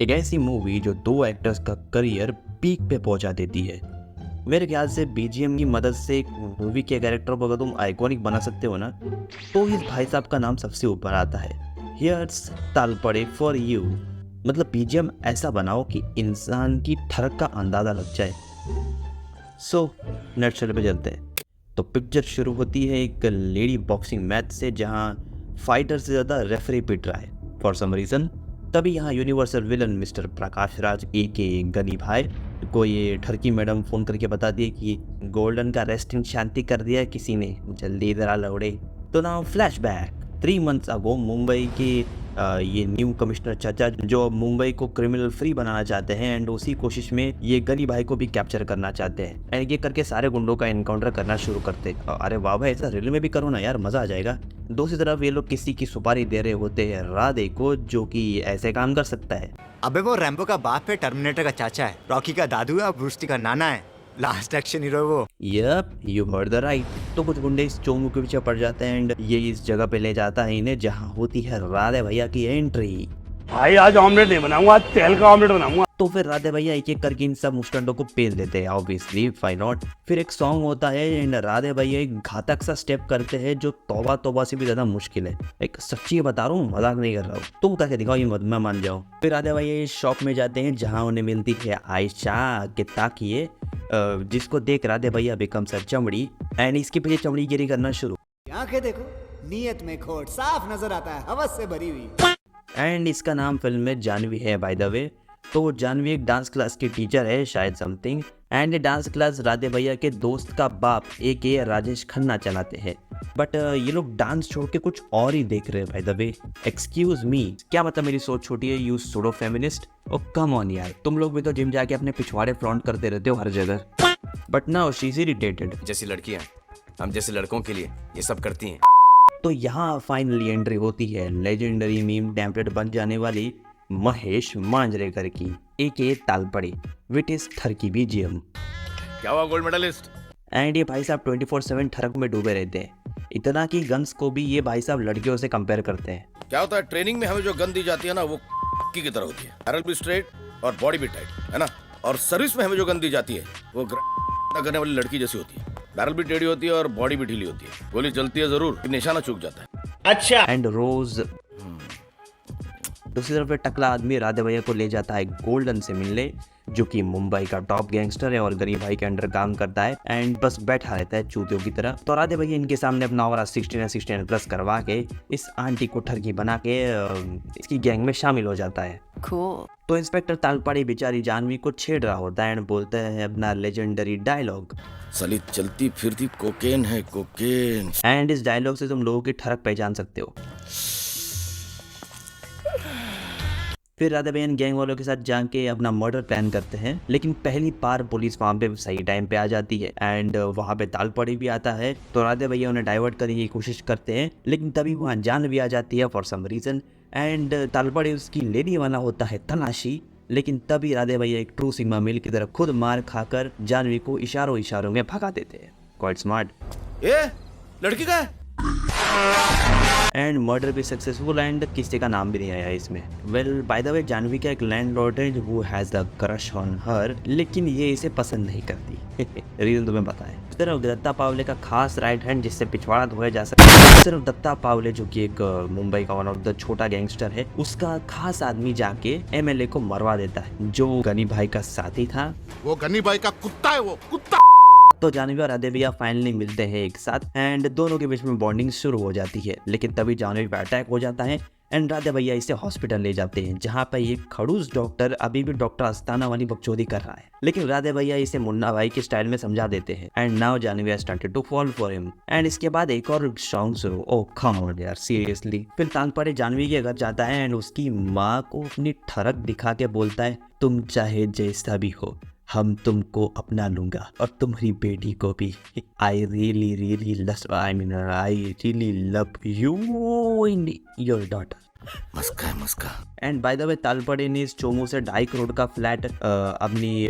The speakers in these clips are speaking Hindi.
एक ऐसी मूवी जो दो एक्टर्स का करियर पीक पे पहुंचा देती है। मेरे ख्याल से बीजीएम की मदद से एक मूवी के कैरेक्टर को अगर तुम आइकॉनिक बना सकते हो ना, तो इस भाई साहब का नाम सबसे ऊपर आता है। हियर्स ताल पड़े फॉर यू। मतलब बीजीएम ऐसा बनाओ कि इंसान की ठरक का अंदाजा लग जाए। सो नेक्स्ट पे चलते हैं। तो पिक्चर शुरू होती है एक लेडी बॉक्सिंग मैच से, जहां फाइटर से ज़्यादा रेफरी पिट रहा है फॉर सम रीज़न। तभी यहाँ universal villain mister Prakash Raj के गनी भाई को ये ठरकी मैडम फ़ोन करके बताती है कि गोल्डन का रेस्टिंग शांति कर दिया है किसी ने, जल्दी इधर आ लौड़े। तो now flashback 3 months ago Mumbai के ये न्यू कमिश्नर चाचा जो मुंबई को क्रिमिनल फ्री बनाना चाहते हैं, एंड उसी कोशिश में ये गनी भाई को भी कैप्चर करना चाहते हैं, एंड ये करके सारे गुंडों का एनकाउंटर करना शुरू करते। अरे वाह भाई, ऐसा रियल में भी करो ना यार, मजा आ जाएगा। दूसरी तरफ ये लोग किसी की सुपारी दे रहे होते हैं राधे को, जो कि ऐसे काम कर सकता है। अबे वो रैम्बो का बाप है, टर्मिनेटर का चाचा है, रॉकी का दादू है और ब्रूस ली का नाना है। लास्ट एक्शन हीरो वो। Yup, you heard the right. तो कुछ गुंडे इस चोमू के पीछे पड़ जाते हैं, एंड ये इस जगह पे ले जाता है इन्हें जहाँ होती है राधे भैया की एंट्री। भाई आज ऑमलेट नहीं बनाऊंगा, आज तेल का ऑमलेट बनाऊंगा। तो फिर राधे भैया एक एक करके इन सब मुस्टंडों को पेल देते हैं, ऑब्वियसली व्हाई नॉट। फिर एक सॉन्ग होता है एंड राधे भैया एक घातक सा स्टेप करते हैं जो तौबा तौबा से भी ज्यादा मुश्किल है। एक सच्ची बता रहा हूँ, मजाक नहीं कर रहा हूँ, तुम करके दिखाओ, ये मैं मान जाओ। फिर राधे भैया इस शॉप में जाते हैं जहाँ उन्हें मिलती है आयशा के ताकिए, जिसको देख राधे भैया बिकम सर चमड़ी, एंड इसके पीछे चमड़ी गिरी करना शुरू। आंखें देखो, नीयत में खोट साफ नजर आता है, हवस से भरी हुई। एंड इसका नाम फिल्म में जानवी है बाय द वे। तो जानवी एक डांस क्लास की टीचर है शायद समथिंग, एंड ये डांस क्लास राधे भैया के दोस्त का बाप एक राजेश खन्ना चलाते हैं। बट ये लोग डांस छोड़ के कुछ और ही देख रहे हैं by the way. Excuse me, क्या मतलब मेरी सोच छोटी है you pseudo feminist? Oh come on यार, तुम लोग भी तो जिम जाके अपने पिछवाड़े फ्रॉन्ट करते रहते हो हर जगह। But now she is irritated. जैसी लड़कियां हम जैसे लड़कों के लिए ये सब करती हैं। तो यहाँ फाइनली एंट्री होती है लेजेंडरी मीम टेम्पलेट बन जाने वाली महेश मांजरेकर की, एके तालपड़ी विट इज ठरकी बीजीएम। क्या हुआ गोल्ड मेडलिस्ट? एंड ये भाई साहब 24/7 ठरक में डूबे रहते हैं, इतना कि गन्स को भी ये भाई साहब लड़कियों से कंपेयर करते हैं। क्या होता है, ट्रेनिंग में हमें जो गन दी जाती है ना, वो की तरह होती है, बैरल भी स्ट्रेट और बॉडी भी टाइट, है ना। और सर्विस में हमें जो गन दी जाती है वो करने वाली लड़की जैसी होती है, बैरल भी टेढ़ी होती है और बॉडी भी ढीली होती है। गोली चलती है जरूर, निशाना चूक जाता है। अच्छा। एंड रोज दूसरी तरफ टकला आदमी राधे भैया को ले जाता है गोल्डन से मिलने, जो कि मुंबई का टॉप गैंगस्टर है और गरीब भाई के अंडर काम करता है, एंड बस बैठा रहता है चूतियों की तरह। तो राधे भैया इनके सामने अपना ओवरा 16 प्लस करवा के इस आंटी को ठरकी बना के इसकी गैंग में शामिल हो जाता है। तो इंस्पेक्टर तालपाड़ी बेचारी जानवी को छेड़ रहा होता है एंड बोलते हैं अपना लेजेंडरी डायलॉग, सली चलती फिरती कोकेन है कोकेन। एंड इस डायलॉग से तुम लोगों की ठरक पहचान सकते हो। फिर राधे भैया गैंग वालों के साथ जाके अपना मर्डर प्लान करते हैं, लेकिन पहली बार पुलिस वहाँ पे सही टाइम पे आ जाती है, एंड वहाँ पे तालपड़ी भी आता है। तो राधे भैया उन्हें डाइवर्ट करने की कोशिश करते हैं, लेकिन तभी वहाँ जान भी आ जाती है फॉर सम रीजन, एंड तालपड़ी उसकी लेने वाला होता है तलाशी। लेकिन तभी राधे भैया एक ट्रू सिग्मा मेल की तरह खुद मार खाकर जानवी को इशारों में भगा देते हैं। Quite smart. ए लड़की का है। एंड मर्डर भी सक्सेसफुल, एंड किसी का नाम भी नहीं आया इसमें। Well by the way, Janhvi का एक लैंडलॉर्ड है जो has the crush on her, लेकिन ये इसे पसंद नहीं करती। रीजन तुम्हें पता है। सिर्फ दत्ता पावले का खास राइट हैंड जिससे पिछवाड़ा धोया जा सकता है, सिर्फ दत्ता पावले जो कि एक मुंबई का वन ऑफ द छोटा गैंगस्टर है, उसका खास आदमी जाके एमएलए को मरवा देता है जो गनी भाई का साथी था। वो गनी भाई का कुत्ता है, वो कुत्ता। तो जानवी और राधे भैया फाइनली मिलते हैं एक साथ, एंड दोनों के बीच में बॉन्डिंग शुरू हो जाती है। लेकिन तभी जानवी पे अटैक हो जाता है एंड राधे भैया इसे हॉस्पिटल ले जाते हैं, जहाँ पर ये खड़ूस डॉक्टर अभी भी डॉक्टर अस्ताना वाली बकचोदी कर रहा है। लेकिन राधे भैया इसे मुन्ना भाई के स्टाइल में समझा देते हैं, and now Janhvi started to fall for him. And इसके बाद एक और सॉन्ग शुरू। ओह कम ऑन यार, सीरियसली। फिर तालपड़े जानवी के घर जाता है एंड उसकी माँ को अपनी ठरक दिखा के बोलता है, तुम चाहे जैसा भी हो, हम तुमको अपना लूंगा और तुम्हारी बेटी को भी। I really love you in your daughter. मस्का है मस्का। And by the way, Talpade ने इस चोमू से 2.5 करोड़ का फ्लैट अपनी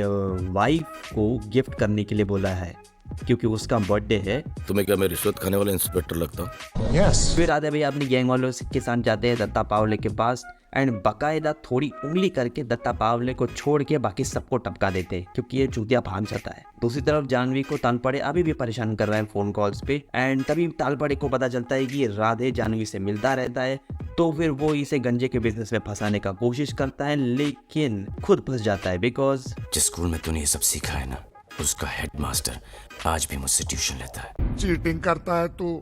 वाइफ को गिफ्ट करने के लिए बोला है। क्योंकि उसका बर्थडे है। तुम्हें क्या मैं रिश्वत खाने वाला इंस्पेक्टर लगता हूँ? फिर राधे भैया अपनी गैंग वालों के साथ जाते हैं दत्ता पावले के पास एंड बकायदा थोड़ी उंगली करके दत्ता पावले को छोड़ के बाकी सबको टपका देते हैं क्योंकि ये चूतिया भाग जाता है। दूसरी तरफ जानवी को तालपड़े अभी भी परेशान कर रहे हैं फोन कॉल्स पे एंड तभी तालपड़े को पता चलता है कि ये राधे जानवी से मिलता रहता है, तो फिर वो इसे गंजे के बिजनेस में फंसाने का कोशिश करता है लेकिन खुद फंस जाता है बिकॉज जिस स्कूल में तूने ये सब सीखा है ना, उसका हेडमास्टर आज भी मुझसे ट्यूशन लेता है। चीटिंग करता है तू।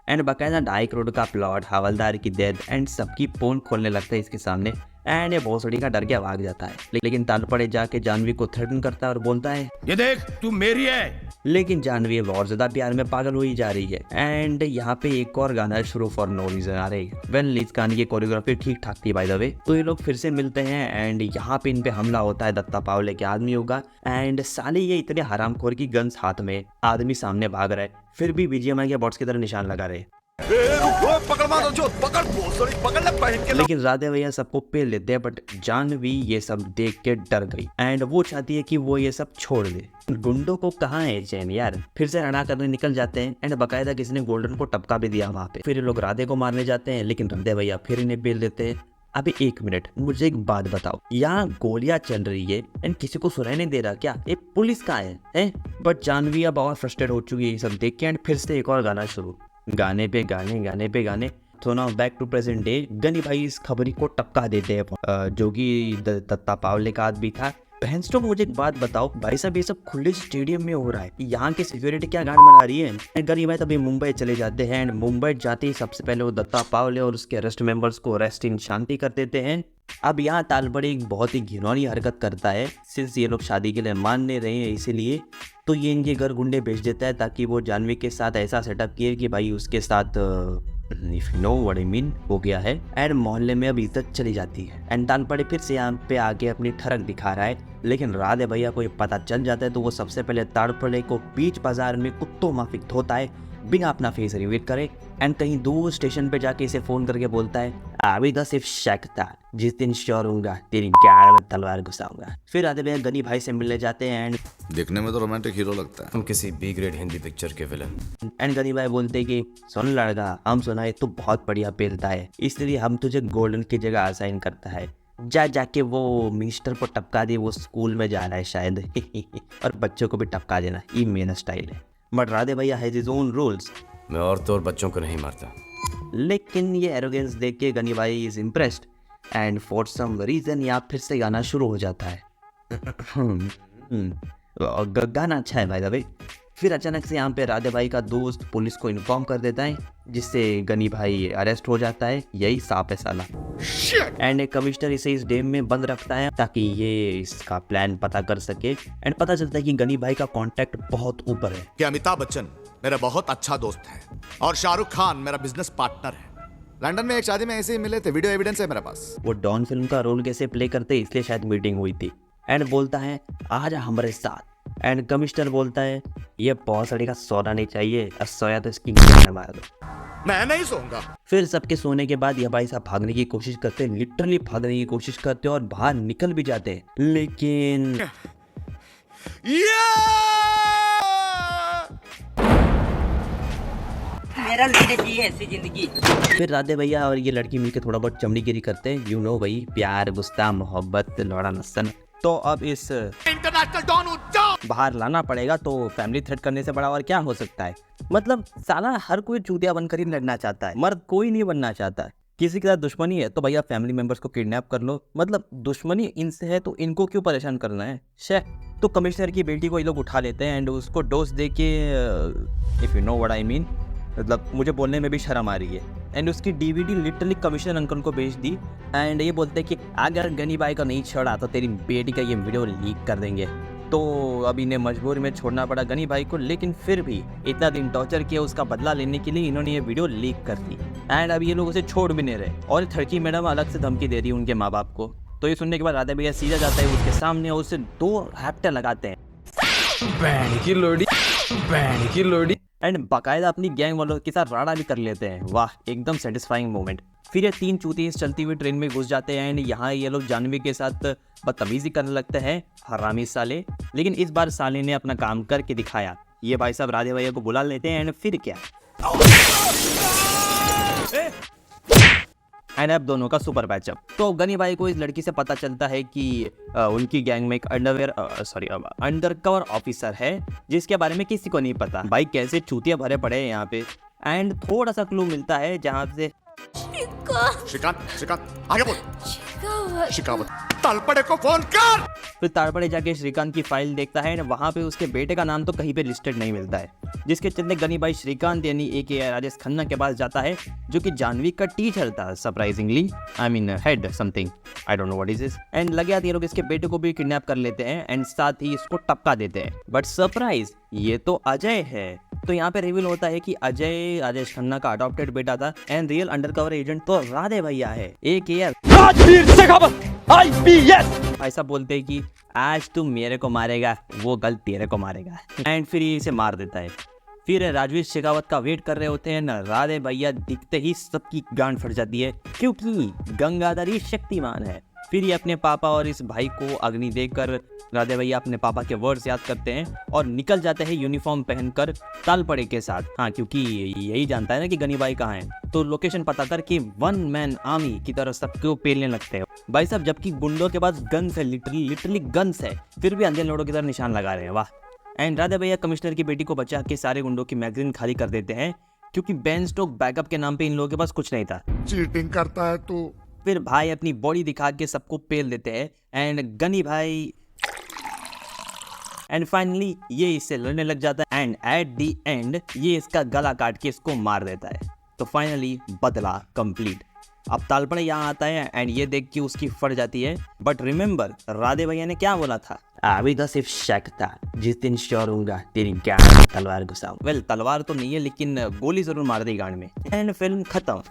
एंड बाकायदा 2.5 करोड़ का प्लॉट, हवलदार की डेथ एंड सबकी पोल खोलने लगता है इसके सामने एंड ये भोसड़ी का डर के भाग जाता है। लेकिन तालपड़े जाके जानवी को थ्रेटन करता है और बोलता है ये देख तू मेरी है। लेकिन जानवी अब और ज्यादा प्यार में पागल हुई जा रही है एंड यहाँ पे एक और गाना शुरू फॉर नो रीजन आ रही है। वेल इस गाने की कोरियोग्राफी ठीक ठाक थी बाय द वे। तो ये लोग फिर से मिलते हैं एंड यहाँ पे इन पे हमला होता है दत्ता पावले के आदमियों का एंड साले ये इतने हरामखोर की गन्स हाथ में, आदमी सामने भाग रहा है फिर भी बीजीएमआई के बॉट्स की तरह निशान लगा रहे। लेकिन राधे भैया सबको पेल लेते हैं बट जानवी ये सब देख के डर गई एंड वो चाहती है कि वो ये सब छोड़ दे। गुंडों को कहाँ है चैन यार। फिर से रणा करने निकल जाते हैं एंड बकायदा किसी ने गोल्डन को टपका भी दिया वहाँ पे। फिर ये लोग राधे को मारने जाते हैं लेकिन राधे भैया फिर इन्हें पेल देते हैं। अभी 1 मिनट मुझे एक बात बताओ, यहाँ गोलियां चल रही है एंड किसी को सुनाई नहीं दे रहा क्या? ये पुलिस कहाँ है? बट जानवी अब और फ्रस्ट्रेट हो चुकी है ये सब देख के एंड फिर से एक और गाना शुरू, गाने पे गाने। तो ना back to present day, Gani भाई इस खबरी को टपका देते हैं जो कि दत्ता पावले का आदमी था। बहनचोद मुझे एक बात बताओ भाई साहब, ये सब खुले स्टेडियम में हो रहा है, यहाँ की सिक्योरिटी क्या गांड बना रही है? गनी भाई तभी मुंबई चले जाते हैं एंड मुंबई जाते ही सबसे पहले वो दत्ता पावले और उसके अरेस्ट मेंबर्स को अरेस्ट इन शांति कर देते हैं। अब यहाँ तालबड़ी एक बहुत ही घिनौनी हरकत करता है। सिंस ये लोग शादी के लिए मान नहीं रहे हैं इसीलिए तो ये इनके घर गुंडे भेज देता है ताकि वो जानवी के साथ ऐसा सेटअप किए कि भाई उसके साथ if you know what I mean हो गया है एंड मोहल्ले में अब इज्जत चली जाती है एंड तालपड़े फिर से यहाँ पे आके अपनी ठरक दिखा रहा है। लेकिन राधे भैया को ये पता चल जाता है तो वो सबसे पहले तालपड़े को बीच बाजार में कुत्तों माफिक धोता है बिना अपना फेस रिवील करे एंड कहीं दूर स्टेशन पे जाके इसे फोन करके बोलता है अभी तो सिर्फ शक था, जिस दिन श्योर होऊंगा तेरी गाड़ में तलवार घुसाऊंगा। फिर राधे भैया गनी भाई से मिलने जाते हैं एंड देखने में तो रोमांटिक हीरो लगता है। हम किसी बी ग्रेड हिंदी पिक्चर के विलन। गनी भाई बोलते कि सुन लड़का, हम सुना है तू बहुत बढ़िया पेलता है इसलिए हम तुझे गोल्डन की जगह असाइन करता है। जाके वो मिनिस्टर को टपका दे, वो स्कूल में जा रहा है शायद और बच्चों को भी टपका देना, ये मेरा स्टाइल है। बट राधे भैया हैज हिज ओन रूल्स। मैं औरतों और बच्चों को नहीं मारता। लेकिन ये एरोगेंस देख के गनी भाई is impressed and for some reason यहाँ फिर से गाना शुरू हो जाता है। गाना अच्छा है भाई द वे। फिर अचानक से यहाँ पे राधे भाई का दोस्त पुलिस को इन्फॉर्म कर देता है जिससे गनी भाई अरेस्ट हो जाता है। यही सांप है साला एंड कमिश्नर इसे इस डैम में बंद रखता है ताकि ये इसका प्लान पता कर सके एंड पता चलता है कि गनी भाई का कांटेक्ट बहुत ऊपर है। कि अमिताभ बच्चन मेरा बहुत अच्छा दोस्त है और शाहरुख खान मेरा बिजनेस पार्टनर है। लंदन में एक शादी में ऐसे ही मिले थे, वीडियो एविडेंस है मेरे पास। वो डॉन फिल्म का रोल कैसे प्ले करते इसलिए शायद मीटिंग हुई थी एंड बोलता है आजा हमारे साथ एंड कमिश्नर बोलता है ये बहुत सड़ी का सोना नहीं चाहिए, अब सोया तो इसकी मार दो। मैं नहीं सोऊंगा। फिर सबके सोने के बाद ये भाई साहब भागने की कोशिश करते हैं, लिटरली भागने की कोशिश करते हैं और बाहर निकल भी जाते हैं। लेकिन मेरा लड़के की ऐसी जिंदगी। फिर राधे भैया और ये लड़की मिलकर थोड़ा बहुत चमड़ीगिरी करते हैं, यू नो भाई, प्यार गुस्सा मोहब्बत लौड़ा नसन। तो अब इस इंटरनेशनल डॉन बाहर लाना पड़ेगा तो फैमिली थ्रेट करने से बड़ा और क्या हो सकता है। मतलब साला हर कोई चूतिया बनकर ही लड़ना चाहता है, मर्द कोई नहीं बनना चाहता। किसी के साथ दुश्मनी है तो भैया फैमिली मेंबर्स को किडनैप कर लो, मतलब दुश्मनी इनसे है तो इनको क्यों परेशान करना है शे। तो कमिश्नर की बेटी को ये लोग उठा लेते हैं एंड उसको डोज दे के if you know what I mean, मतलब मुझे बोलने में भी शर्म आ रही है एंड उसकी डीवीडी लिटरली कमिश्नर अंकल को भेज दी एंड ये बोलते हैं कि अगर गनी भाई को नहीं छोड़ा तो तेरी बेटी का ये वीडियो लीक कर देंगे। तो अब इन्हें मजबूरी में छोड़ना पड़ा गनी भाई को, लेकिन फिर भी इतना दिन टॉर्चर किया उसका बदला लेने के लिए इन्होंने ये वीडियो लीक कर दी एंड अब ये लोग उसे छोड़ भी नहीं रहे और थड़की मैडम अलग से धमकी दे रही है उनके माँ बाप को। तो ये सुनने के बाद राधे भैया सीधा जाता है उसके सामने और उसे 2 हैप्टर लगाते हैं एंड बाकायदा अपनी गैंग वालों के साथ राड़ा भी कर लेते हैं। वाह, एकदम सेटिस्फाइंग मोमेंट। फिर ये 3 चूती इस चलती हुई ट्रेन में घुस जाते हैं एंड यहाँ ये लोग जानवी के साथ बदतमीजी करने लगते हैं, हरामी साले। लेकिन इस बार साले ने अपना काम करके दिखाया। ये भाई साहब राधे भैया को बुला लेते हैं एंड फिर क्या, एंड अब दोनों का सुपर पैचअप। तो गनी भाई को इस लड़की से पता चलता है कि उनकी गैंग में एक अंडरकवर ऑफिसर है जिसके बारे में किसी को नहीं पता। भाई कैसे चूतिया भरे पड़े हैं यहाँ पे। एंड थोड़ा सा क्लू मिलता है जहाँ से श्रीकांत, श्रीकांत आगे बोल। शिकावत, तलपड़े को फोन कर। फिर ताड़पड़े जाके श्रीकांत की फाइल देखता है, वहां पे उसके बेटे का नाम तो कहीं पे लिस्टेड नहीं मिलता है, जिसके चलते गनी भाई श्रीकांत यानी AKA राजेश खन्ना के पास जाता है जो कि जानवी का टीचर था surprisingly, I mean head something, I don't know what is this. And लगे आते ये लोग इसके बेटे को भी किडनैप कर लेते हैं एंड साथ ही इसको टपका देते हैं। बट सरप्राइज, ये तो अजय है। तो यहाँ पे रिवील होता है कि अजय राजेश खन्ना का अडॉप्टेड बेटा था एंड रियल अंडरकवर एजेंट तो राधे भैया है, AKA राजवीर शेखावत IPS। ऐसा बोलते हैं कि आज तू मेरे को मारेगा, वो कल तेरे को मारेगा, एंड फिर ये इसे मार देता है। फिर राजवीर शेखावत का वेट कर रहे होते हैं ना, राधे भैया दिखते ही सबकी गांड फट जाती है क्योंकि गंगाधर ही शक्तिमान है। फिर ये अपने पापा और इस भाई को अग्नि देखकर राधे भैया अपने पापा के वर्ड्स याद करते हैं और निकल जाते हैं यूनिफॉर्म पहनकर तालपड़े के साथ। हाँ, क्योंकि यही जानता है ना कि गनी भाई कहाँ है, तो लोकेशन पता कर कि वन मैन आर्मी की तरह सबको पेलने लगते हैं भाई साहब। जबकि गुंडों के पास गन्स है, लिटरली गन्स है, फिर भी अंधे लोगों की तरह निशान लगा रहे हैं। वाह। एंड राधे भैया कमिश्नर की बेटी को बचा के सारे गुंडों की मैगजीन खाली कर देते हैं क्योंकि बेन स्टोक बैकअप के नाम पे इन लोगों के पास कुछ नहीं था। चीटिंग करता है तू। फिर भाई अपनी बॉडी दिखा के सबको पेल देते हैं एंड गनी भाई एंड फाइनली ये इससे लड़ने लग जाता है एंड एट दी एंड ये इसका गला काट के इसको मार देता है। तो फाइनली बदला कंप्लीट। अब तालपड़े यहाँ आता है एंड ये देख के उसकी फट जाती है। बट रिमेंबर राधे भैया ने क्या बोला था, अभी तो सिर्फ शक था, जिस दिन श्योर होगा तेरी गांड में तलवार घुसाऊं। वेल तलवार तो नहीं है लेकिन गोली जरूर मार दी गांड में। एंड फिल्म खत्म।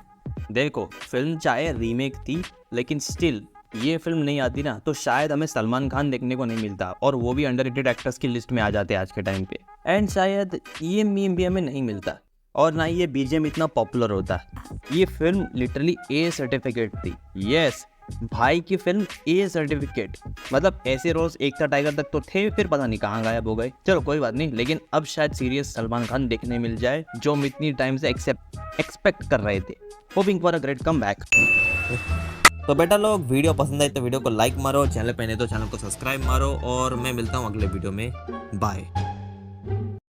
देखो फिल्म चाहे रीमेक थी लेकिन स्टिल ये फिल्म नहीं आती ना तो शायद हमें सलमान खान देखने को नहीं मिलता और वो भी अंडररेटेड एक्टर्स की लिस्ट में आ जाते आज के टाइम पे। एंड शायद ये मीम भी हमें नहीं मिलता और ना ये BGM इतना पॉपुलर होता। ये फिल्म लिटरली A सर्टिफिकेट थी। यस भाई की फिल्म A सर्टिफिकेट, मतलब ऐसे रोज एकता टाइगर तक तो थे, फिर पता नहीं कहाँ गायब हो गए। चलो कोई बात नहीं, लेकिन अब शायद सीरियस सलमान खान देखने मिल जाए जो हम इतनी टाइम से एक्सपेक्ट कर रहे थे। Hoping for a great comeback. तो बेटा लोग वीडियो पसंद आई तो वीडियो को लाइक मारो, चैनल पे नहीं तो चैनल को सब्सक्राइब मारो और मैं मिलता हूँ अगले वीडियो में। बाय।